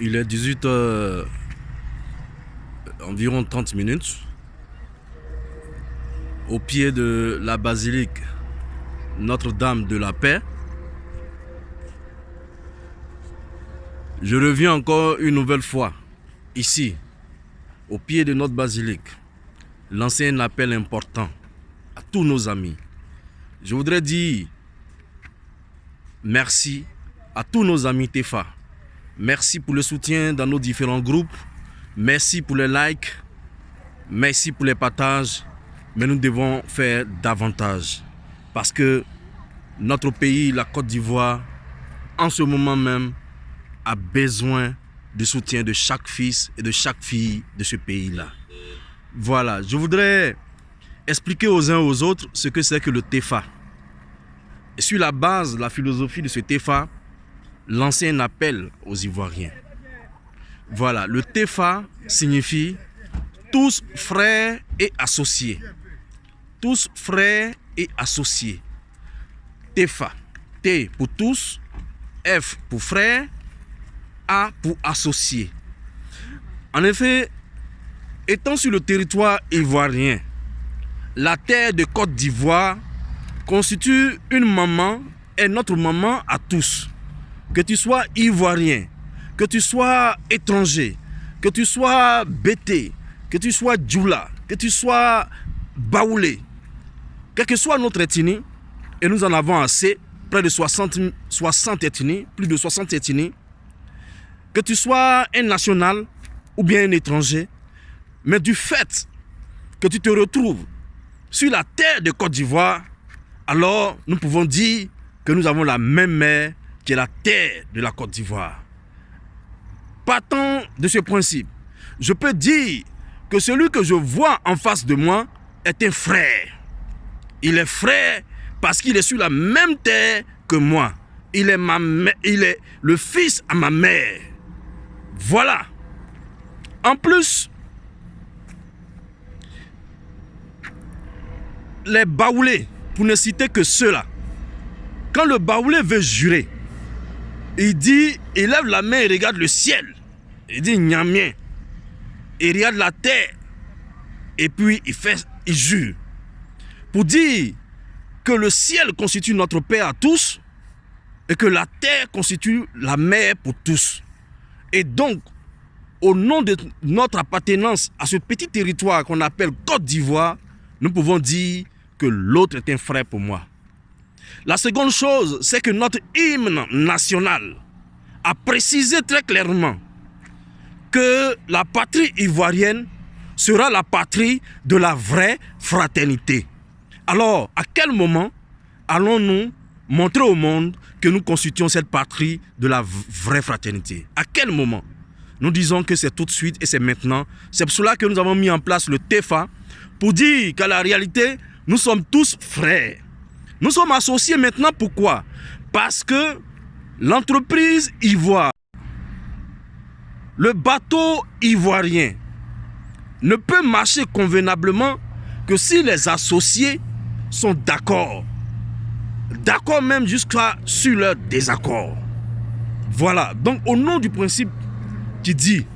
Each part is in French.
Il est 18h, environ 30 minutes, au pied de la basilique Notre-Dame de la Paix. Je reviens encore une nouvelle fois, ici, au pied de notre basilique, lancer un appel important à tous nos amis. Je voudrais dire merci à tous nos amis TEFA. Merci pour le soutien dans nos différents groupes. Merci pour les likes. Merci pour les partages. Mais nous devons faire davantage. Parce que notre pays, la Côte d'Ivoire, en ce moment même, a besoin du soutien de chaque fils et de chaque fille de ce pays-là. Voilà, je voudrais expliquer aux uns et aux autres ce que c'est que le TEFA. Et sur la base de la philosophie de ce TEFA, lancer un appel aux Ivoiriens. Voilà, le TEFA signifie tous frères et associés. Tous frères et associés. TEFA. T pour tous, F pour frère, A pour associé. En effet, étant sur le territoire ivoirien, la terre de Côte d'Ivoire constitue une maman et notre maman à tous. Que tu sois ivoirien, que tu sois étranger, que tu sois bété, que tu sois djoula, que tu sois baoulé, quelle que soit notre ethnie, et nous en avons assez, près de 60 ethnies, plus de 60 ethnies, que tu sois un national ou bien un étranger, mais du fait que tu te retrouves sur la terre de Côte d'Ivoire, alors nous pouvons dire que nous avons la même mère qui est la terre de la Côte d'Ivoire. Partant de ce principe, je peux dire que celui que je vois en face de moi est un frère. Il est frère parce qu'il est sur la même terre que moi. Il est le fils à ma mère. Voilà. En plus, les baoulés, pour ne citer que ceux-là, quand le baoulé veut jurer, il lève la main et regarde le ciel. Il dit Nyamien. Il regarde la terre. Et puis il jure. Pour dire que le ciel constitue notre père à tous et que la terre constitue la mère pour tous. Et donc, au nom de notre appartenance à ce petit territoire qu'on appelle Côte d'Ivoire, nous pouvons dire que l'autre est un frère pour moi. La seconde chose, c'est que notre hymne national a précisé très clairement que la patrie ivoirienne sera la patrie de la vraie fraternité. Alors, à quel moment allons-nous montrer au monde que nous constituons cette patrie de la vraie fraternité? À quel moment? Nous disons que c'est tout de suite et c'est maintenant. C'est pour cela que nous avons mis en place le TEFA pour dire qu'à la réalité, nous sommes tous frères. Nous sommes associés maintenant, pourquoi? Parce que l'entreprise ivoire, le bateau ivoirien ne peut marcher convenablement que si les associés sont d'accord. D'accord même jusqu'à sur leur désaccord. Voilà, donc au nom du principe qui dit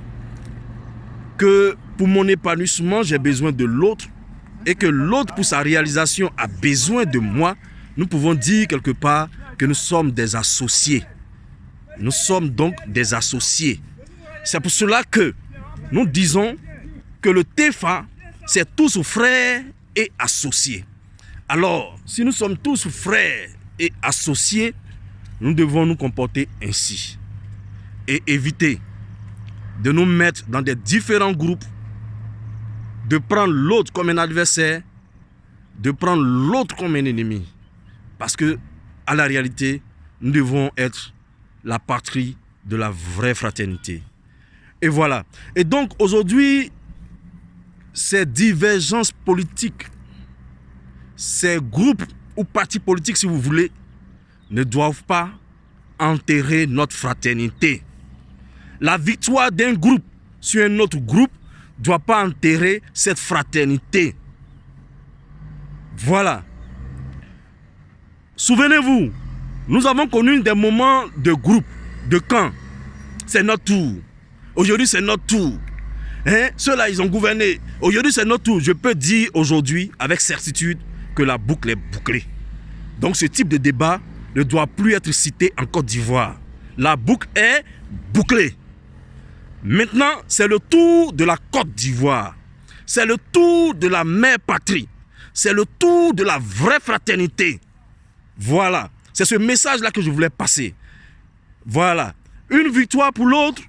que pour mon épanouissement, j'ai besoin de l'autre et que l'autre pour sa réalisation a besoin de moi, nous pouvons dire quelque part que nous sommes des associés. Nous sommes donc des associés. C'est pour cela que nous disons que le TEFA, c'est tous frères et associés. Alors, si nous sommes tous frères et associés, nous devons nous comporter ainsi. Et éviter de nous mettre dans des différents groupes, de prendre l'autre comme un adversaire, de prendre l'autre comme un ennemi. Parce que, à la réalité, nous devons être la patrie de la vraie fraternité. Et voilà. Et donc, aujourd'hui, ces divergences politiques, ces groupes ou partis politiques, si vous voulez, ne doivent pas enterrer notre fraternité. La victoire d'un groupe sur un autre groupe ne doit pas enterrer cette fraternité. Voilà. Souvenez-vous, nous avons connu des moments de groupe, de camp. C'est notre tour. Aujourd'hui, c'est notre tour. Hein? Ceux-là, ils ont gouverné. Aujourd'hui, c'est notre tour. Je peux dire aujourd'hui, avec certitude, que la boucle est bouclée. Donc, ce type de débat ne doit plus être cité en Côte d'Ivoire. La boucle est bouclée. Maintenant, c'est le tour de la Côte d'Ivoire. C'est le tour de la mère patrie. C'est le tour de la vraie fraternité. Voilà. C'est ce message-là que je voulais passer. Voilà. Une victoire pour l'autre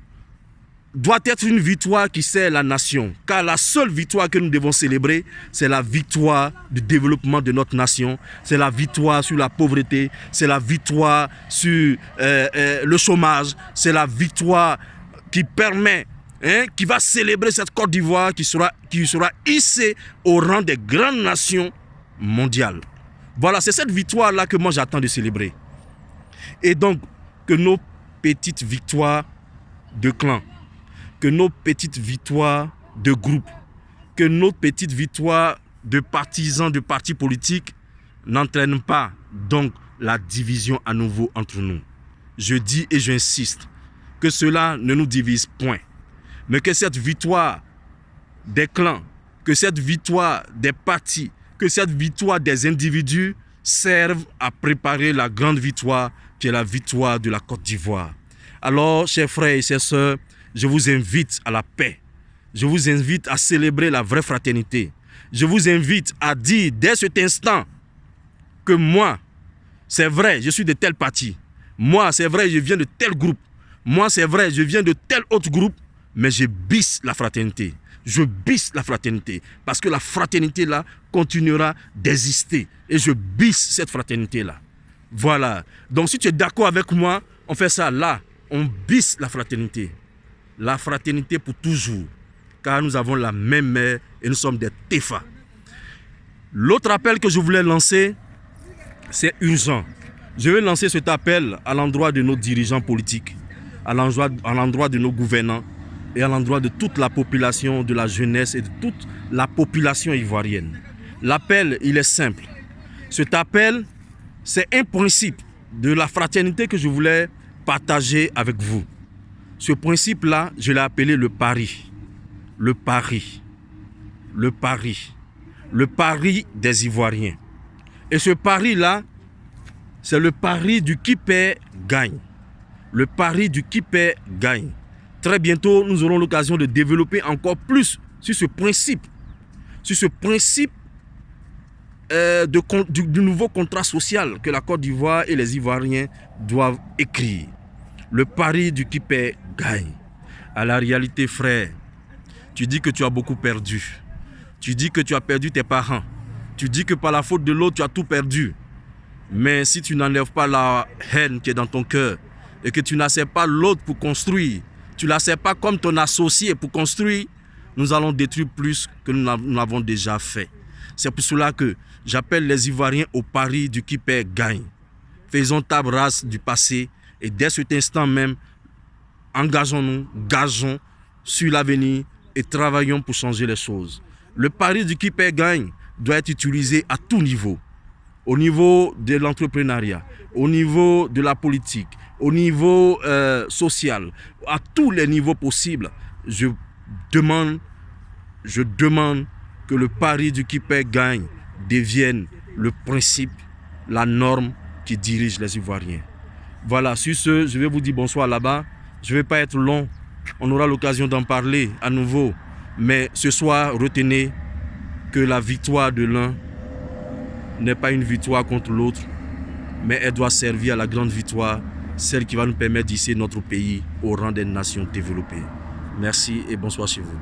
doit être une victoire qui sert la nation. Car la seule victoire que nous devons célébrer, c'est la victoire du développement de notre nation. C'est la victoire sur la pauvreté. C'est la victoire sur le chômage. C'est la victoire qui permet, qui va célébrer cette Côte d'Ivoire qui sera hissée au rang des grandes nations mondiales. Voilà, c'est cette victoire-là que moi j'attends de célébrer. Et donc, que nos petites victoires de clan, que nos petites victoires de groupe, que nos petites victoires de partisans de partis politiques n'entraînent pas donc la division à nouveau entre nous. Je dis et j'insiste que cela ne nous divise point, mais que cette victoire des clans, que cette victoire des partis, que cette victoire des individus serve à préparer la grande victoire qui est la victoire de la Côte d'Ivoire. Alors, chers frères et chères sœurs, je vous invite à la paix. Je vous invite à célébrer la vraie fraternité. Je vous invite à dire dès cet instant que moi, c'est vrai, je suis de tel parti. Moi, c'est vrai, je viens de tel groupe. Moi, c'est vrai, je viens de tel autre groupe. Mais je bisse la fraternité. Je bisse la fraternité. Parce que la fraternité-là continuera d'exister. Et je bisse cette fraternité-là. Voilà. Donc, si tu es d'accord avec moi, on fait ça là. On bisse la fraternité. La fraternité pour toujours. Car nous avons la même mère et nous sommes des Tefa. L'autre appel que je voulais lancer, c'est urgent. Je vais lancer cet appel à l'endroit de nos dirigeants politiques, à l'endroit de nos gouvernants et à l'endroit de toute la population, de la jeunesse et de toute la population ivoirienne. L'appel, il est simple. Cet appel, c'est un principe de la fraternité que je voulais partager avec vous. Ce principe-là, je l'ai appelé le pari. Le pari. Le pari. Le pari des Ivoiriens. Et ce pari-là, c'est le pari du qui paie gagne. Le pari du qui paie gagne. Très bientôt, nous aurons l'occasion de développer encore plus sur ce principe. Sur ce principe du nouveau contrat social que la Côte d'Ivoire et les Ivoiriens doivent écrire. Le pari du qui paie gagne. À la réalité, frère, tu dis que tu as beaucoup perdu. Tu dis que tu as perdu tes parents. Tu dis que par la faute de l'autre, tu as tout perdu. Mais si tu n'enlèves pas la haine qui est dans ton cœur et que tu n'acceptes pas l'autre pour construire, tu ne l'acceptes pas comme ton associé pour construire, nous allons détruire plus que nous n'avons déjà fait. C'est pour cela que j'appelle les Ivoiriens au pari du qui paie gagne. Faisons table rase du passé et dès cet instant même, engageons-nous, gageons sur l'avenir et travaillons pour changer les choses. Le pari du qui paie gagne doit être utilisé à tout niveau. Au niveau de l'entrepreneuriat, au niveau de la politique, au niveau social, à tous les niveaux possibles. Je demande que le pari du qui paie gagne devienne le principe, la norme qui dirige les Ivoiriens. Voilà, sur ce, je vais vous dire bonsoir là-bas. Je ne vais pas être long, on aura l'occasion d'en parler à nouveau. Mais ce soir, retenez que la victoire de l'un n'est pas une victoire contre l'autre, mais elle doit servir à la grande victoire, celle qui va nous permettre d'hisser notre pays au rang des nations développées. Merci et bonsoir chez vous.